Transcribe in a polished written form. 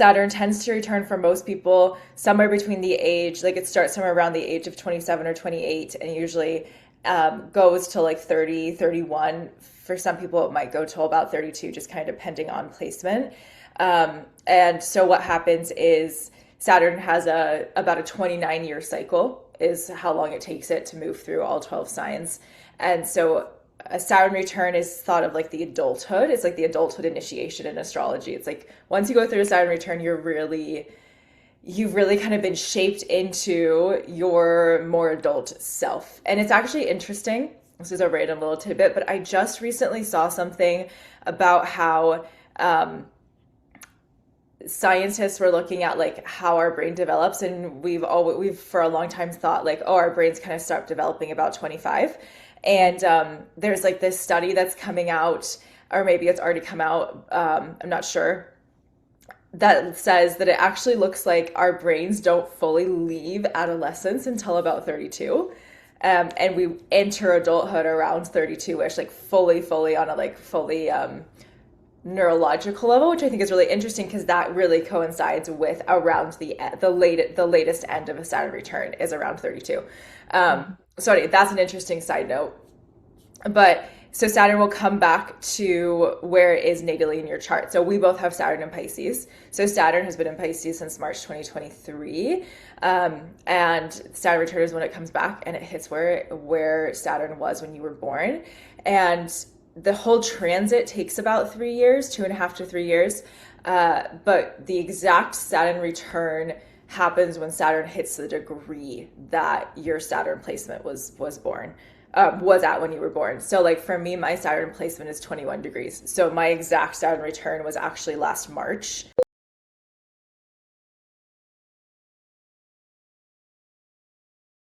Saturn tends to return for most people somewhere between the age, like it starts somewhere around the age of 27 or 28, and usually goes to like 30, 31. For some people, it might go to about 32, just kind of depending on placement. And so what happens is Saturn has about a 29-year cycle is how long it takes it to move through all 12 signs. And so a Saturn return is thought of like the adulthood. It's like the adulthood initiation in astrology. It's like once you go through a Saturn return, you've really kind of been shaped into your more adult self. And it's actually interesting. This is a random little tidbit, but I just recently saw something about how scientists were looking at like how our brain develops, and we've for a long time thought like, oh, our brains kind of start developing about 25. And there's like this study that's coming out, or maybe it's already come out, I'm not sure, that says that it actually looks like our brains don't fully leave adolescence until about 32. And we enter adulthood around 32-ish, like fully on a like fully neurological level, which I think is really interesting because that really coincides with around the latest end of a Saturn return is around 32. So anyway, that's an interesting side note. But so Saturn will come back to where it is natally in your chart. So we both have Saturn in Pisces. So Saturn has been in Pisces since March 2023. And Saturn return is when it comes back and it hits where Saturn was when you were born. And the whole transit takes about 3 years, 2.5 to 3 years. But the exact Saturn return happens when Saturn hits the degree that your Saturn placement was at when you were born. So like for me, my Saturn placement is 21 degrees. So my exact Saturn return was actually last March.